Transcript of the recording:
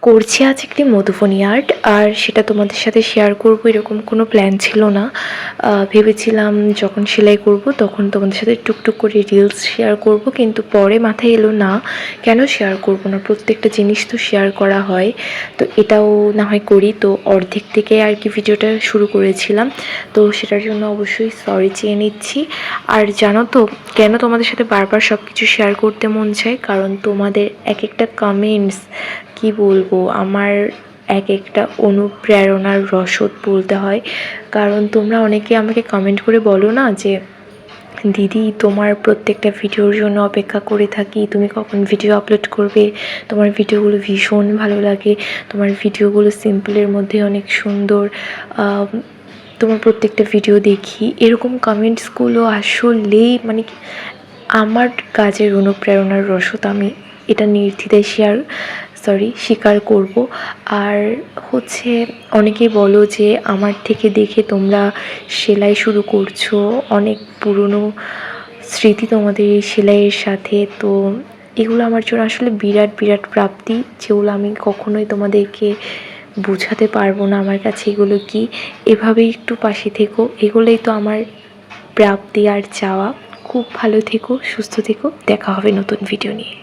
করছি আজ একটি মধুবনী আর্ট, আর সেটা তোমাদের সাথে শেয়ার করব এরকম কোনো প্ল্যান ছিল না। ভেবেছিলাম যখন সেলাই করব তখন তোমাদের সাথে টুকটুক করে রিলস শেয়ার করব, কিন্তু পরে মাথায় এলো না কেন শেয়ার করব না, প্রত্যেকটা জিনিস তো শেয়ার করা হয়, তো এটাও না হয় করি। তো অর্ধেক থেকে আর কি ভিডিওটা শুরু করেছিলাম, তো সেটার জন্য অবশ্যই সরি চেয়ে নিচ্ছি। আর জানো তো কেন তোমাদের সাথে বারবার সব কিছু শেয়ার করতে মন চায়? কারণ তোমাদের এক একটা কমেন্টস, কি বলবো, আমার এক একটা অনুপ্রেরণার রসদ বলতে হয়। কারণ তোমরা অনেকে আমাকে কমেন্ট করে বলো না যে দিদি তোমার প্রত্যেকটা ভিডিওর জন্য অপেক্ষা করে থাকি, তুমি কখন ভিডিও আপলোড করবে, তোমার ভিডিওগুলো ভীষণ ভালো লাগে, তোমার ভিডিওগুলো সিম্পলের মধ্যে অনেক সুন্দর, তোমার প্রত্যেকটা ভিডিও দেখি। এরকম কমেন্টসগুলো আসলেই মানে আমার কাজের অনুপ্রেরণার রসদ, আমি এটা নির্দ্বিধায় স্বীকার করব। আর হচ্ছে অনেকেই বলো যে আমার থেকে দেখে তোমরা সেলাই শুরু করছো, অনেক পুরনো স্মৃতি তোমাদের এই সেলাইয়ের সাথে। তো এগুলো আমার জন্য আসলে বিরাট বিরাট প্রাপ্তি, যেগুলো আমি কখনোই তোমাদেরকে বোঝাতে পারবো না আমার কাছে এগুলো কি। এভাবেই একটু পাশে থেকো, এগুলোই তো আমার প্রাপ্তি আর চাওয়া। খুব ভালো থেকো, সুস্থ থেকো, দেখা হবে নতুন ভিডিও নিয়ে।